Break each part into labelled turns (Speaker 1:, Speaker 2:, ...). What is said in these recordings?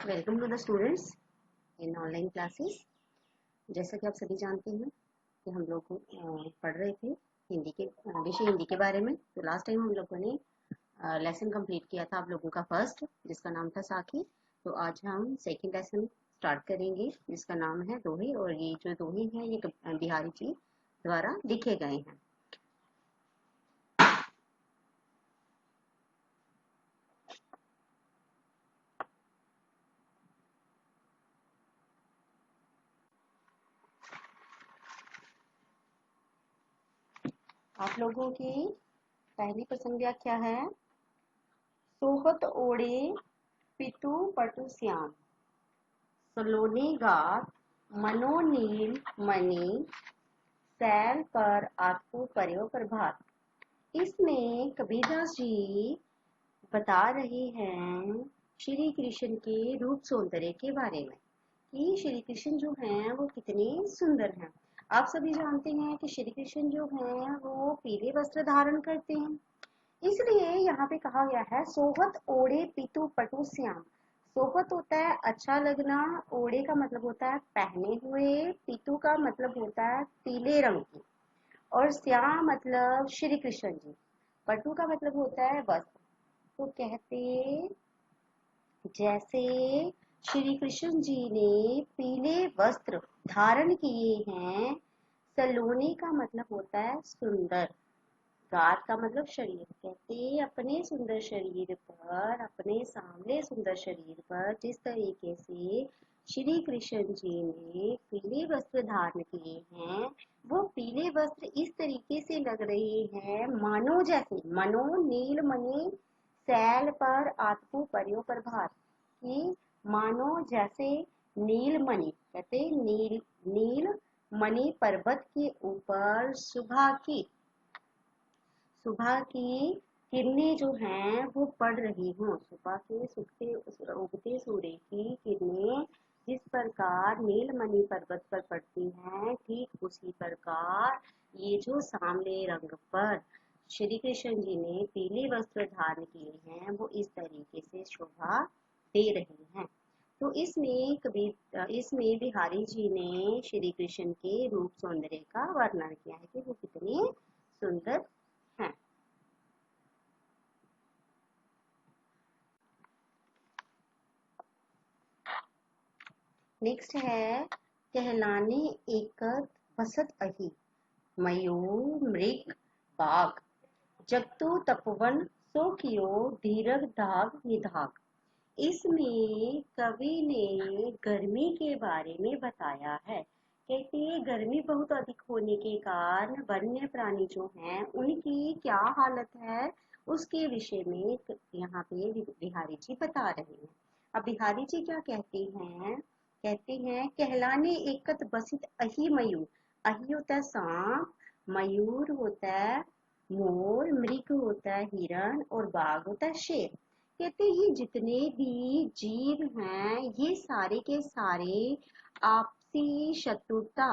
Speaker 1: Welcome to the students in online classes. जैसा कि आप सभी जानते हैं कि हम लोग पढ़ रहे थे हिंदी के विषय हिंदी के बारे में। तो लास्ट टाइम हम लोगों ने लेसन कंप्लीट किया था आप लोगों का फर्स्ट, जिसका नाम था साखी। तो आज हम सेकंड लेसन स्टार्ट करेंगे जिसका नाम है दोहे। और ये जो दोहे हैं ये बिहारी जी द्वारा लिखे गए हैं। आप लोगों की पहली पसंद व्याख्या है सोहत ओढ़े पितु पटु श्याम, सलोनी गात मनोनील मणि, सैल पर आत्मो पर्यो प्रभात। इसमें कबीरदास जी बता रहे हैं श्री कृष्ण के रूप सौंदर्य के बारे में कि श्री कृष्ण जो हैं वो कितने सुंदर हैं। आप सभी जानते हैं कि श्री कृष्ण जो हैं वो पीले वस्त्र धारण करते हैं, इसलिए यहाँ पे कहा गया है सोहत ओढ़े पितु पटु श्याम। सोहत होता है अच्छा लगना, ओढ़े का मतलब होता है पहने हुए, पितु का मतलब होता है पीले रंग की, और श्याम मतलब श्री कृष्ण जी, पटु का मतलब होता है वस्त्र। तो कहते जैसे श्री कृष्ण जी ने पीले वस्त्र धारण किए हैं, सलोनी का मतलब होता है सुंदर, गात का मतलब शरीर। कहते अपने सुंदर शरीर पर, अपने सामने सुंदर शरीर पर जिस तरीके से श्री कृष्ण जी ने पीले वस्त्र धारण किए हैं, वो पीले वस्त्र इस तरीके से लग रहे हैं मानो जैसे मनो नील मणि सैल पर आत्मो पर्यो प्रभात, कि मानो जैसे नील मणि, कहते नील मणि पर्वत के ऊपर सुबह की किरणें जो हैं वो पड़ रही हों। सुबह के उगते सूर्य की किरणें जिस प्रकार नीलमणि पर्वत पर पड़ती हैं, ठीक उसी प्रकार ये जो सांवले रंग पर श्री कृष्ण जी ने पीले वस्त्र धारण किए हैं वो इस तरीके से शोभा दे रहे हैं। तो इसमें बिहारी जी ने श्री कृष्ण के रूप सौंदर्य का वर्णन किया है कि वो कितने सुंदर हैं। नेक्स्ट है कहलाने एकत बसत अहि, मयूर मृग बाघ, जगतु तपवन सो कियो धीरज धाग निधाग। इसमें कवि ने गर्मी के बारे में बताया है। कहते हैं गर्मी बहुत अधिक होने के कारण वन्य प्राणी जो हैं उनकी क्या हालत है, उसके विषय में यहाँ पे बिहारी जी बता रहे हैं। अब बिहारी जी क्या कहते हैं कहलाने एकत बसित अहि मयूर। अहि होता है सांप, मयूर होता है मोर, मृग होता है हिरण, और बाघ होता है शेर। कहते हैं जितने भी जीव हैं ये सारे के सारे आपसी शत्रुता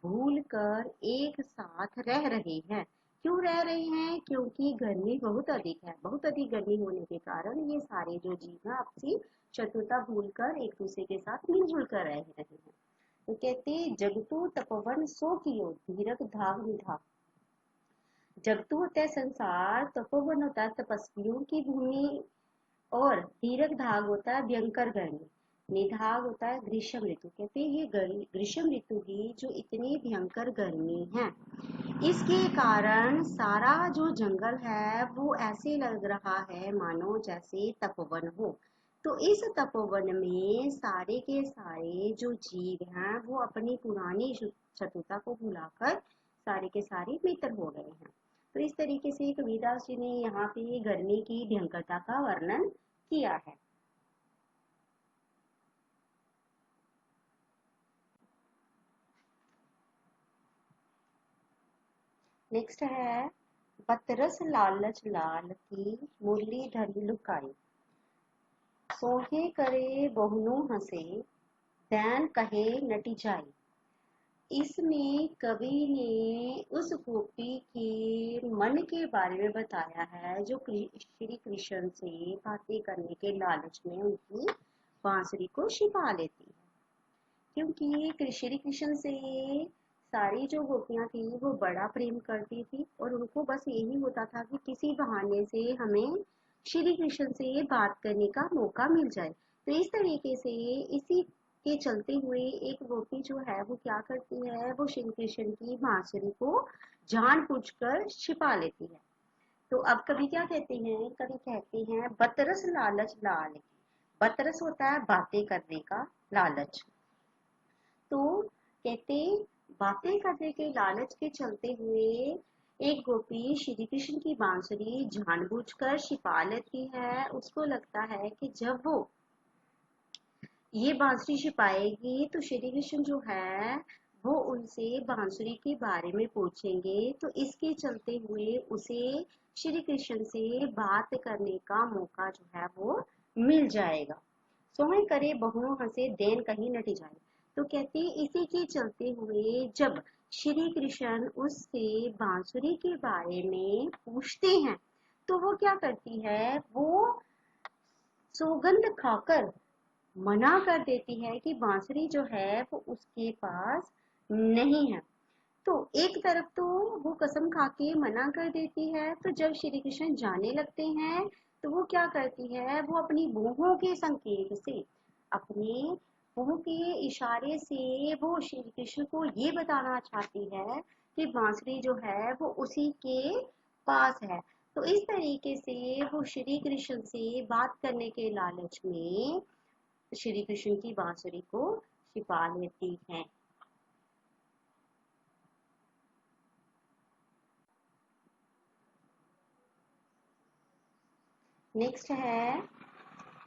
Speaker 1: भूलकर एक साथ रह रहे हैं। क्यों रह रहे हैं? क्योंकि गर्मी बहुत अधिक है। बहुत अधिक गर्मी होने के कारण ये सारे जो जीव हैं आपसी शत्रुता भूलकर एक दूसरे के साथ मिलजुल कर रह रहे हैं। तो कहते जगतु तपवन सो कियो धीरज धाग निधाग। जगतु होता है संसार, तपोवन होता है तपस्वियों की भूमि, और दीर्घ धाग होता है भयंकर गर्मी, निधाग होता है ग्रीष्म ऋतु। कहते हैं ये ग्रीष्म ऋतु की जो इतनी भयंकर गर्मी है, इसके कारण सारा जो जंगल है वो ऐसे लग रहा है मानो जैसे तपोवन हो। तो इस तपोवन में सारे के सारे जो जीव हैं वो अपनी पुरानी शत्रुता को भुलाकर सारे के सारे मित्र हो गए हैं। तो इस तरीके से कबीरदास जी ने यहाँ पे गर्मी की भयंकरता का वर्णन किया है। नेक्स्ट है बतरस लालच लाल की मुरली धरी लुकाई, सोहे करे बहुनु हंसे दैन कहे नटी जाई। इसमें कवि ने उस गोपी के मन के बारे में बताया है जो श्री कृष्ण से बातें करने के लालच में उनकी बांसुरी को छिपा लेती है। क्योंकि श्री कृष्ण से सारी जो गोपियां थी वो बड़ा प्रेम करती थी और उनको बस यही होता था कि किसी बहाने से हमें श्री कृष्ण से बात करने का मौका मिल जाए। तो इस तरीके से इसी के चलते हुए एक गोपी जो है वो क्या करती है, वो श्री कृष्ण की बांसुरी को जानबूझकर छिपा लेती है। तो अब कभी क्या कहते हैं, कभी कहते हैं बतरस लालच लाल की। बतरस होता है बातें करने का लालच। तो कहते बातें करने के लालच के चलते हुए एक गोपी श्री कृष्ण की बांसुरी जानबूझकर छिपा लेती है। उसको लगता है कि जब वो ये बांसुरी छिपाएगी तो श्री कृष्ण जो है वो उनसे बांसुरी के बारे में पूछेंगे, तो इसके चलते हुए उसे श्री कृष्ण से बात करने का मौका जो है वो मिल जाएगा। सोहे करे बहु हंसे देन कहीं न जाए। तो कहते इसी के चलते हुए जब श्री कृष्ण उससे बांसुरी के बारे में पूछते हैं तो वो क्या करती है, वो सौगंध खाकर मना कर देती है कि बांसुरी जो है वो उसके पास नहीं है। तो एक तरफ तो वो कसम खा के मना कर देती है, तो जब श्री कृष्ण जाने लगते हैं तो वो क्या करती है, वो अपनी भौहों के संकेत से, अपने भौहों के इशारे से वो श्री कृष्ण को ये बताना चाहती है कि बांसुरी जो है वो उसी के पास है। तो इस तरीके से वो श्री कृष्ण से बात करने के लालच में श्री कृष्ण की बांसुरी को छिपा लेती हैं। नेक्स्ट है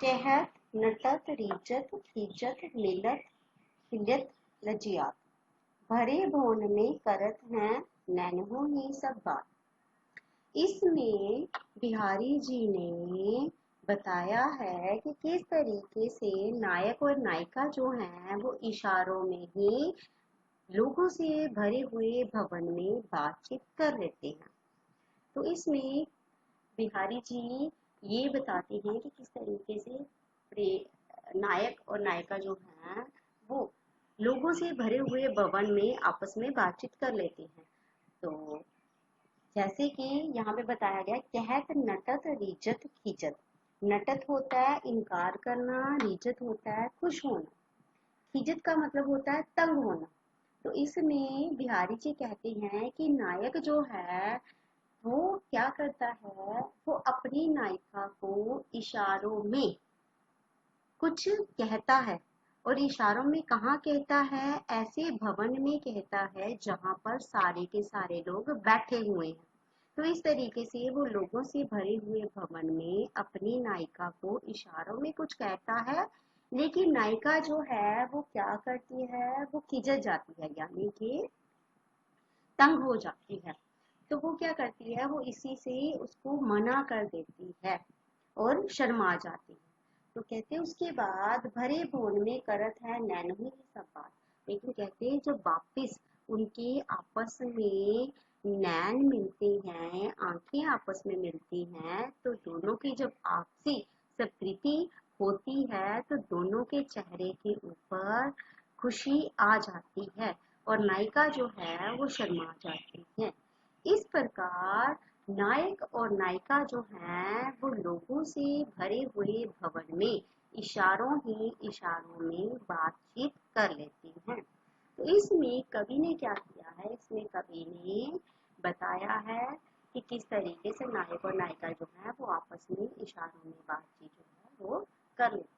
Speaker 1: कहत नटत रीचत खींचत मिलत हिलत लजियात, भरे भोन में करत हैं नैनहो ही सब बात। इसमें बिहारी जी ने बताया है कि किस तरीके से नायक और नायिका जो हैं वो इशारों में ही लोगों से भरे हुए भवन में बातचीत कर लेते हैं। तो इसमें बिहारी जी ये बताते हैं कि किस तरीके से नायक और नायिका जो हैं वो लोगों से भरे हुए भवन में आपस में बातचीत कर लेते हैं। तो जैसे कि यहाँ पे बताया गया कहत नटत रीजत खींचत। नटत होता है इनकार करना, रीजत होता है खुश होना, खींचत का मतलब होता है तंग होना। तो इसमें बिहारी जी कहते हैं कि नायक जो है वो क्या करता है, वो अपनी नायिका को इशारों में कुछ कहता है। और इशारों में कहाँ कहता है, ऐसे भवन में कहता है जहां पर सारे के सारे लोग बैठे हुए हैं। तो इस तरीके से वो लोगों से भरे हुए भवन में अपनी नायिका को इशारों में कुछ कहता है, लेकिन नायिका जो है वो क्या करती है, वो खिजत जाती है, यानी कि तंग हो जाती है। तो वो क्या करती है, वो इसी से उसको मना कर देती है और शर्मा जाती है। तो कहते हैं उसके बाद भरे भोन में करत है नैनही ही सब बात। लेकिन कहते हैं जब वापिस उनके आपस में नैन मिलते हैं, आंखें आपस में मिलती हैं, तो दोनों की जब आपसी स्वीकृति होती है तो दोनों के चेहरे के ऊपर खुशी आ जाती है और नायिका जो है वो शर्मा जाती है। इस प्रकार नायक और नायिका जो हैं वो लोगों से भरे हुए भवन में इशारों ही इशारों में बातचीत कर लेती हैं। तो इसमें कवि ने क्या किया है, इसमें कवि ने बताया है कि किस तरीके से नायक और नायिका जो है वो आपस में इशारों में बातचीत जो है वो कर लेते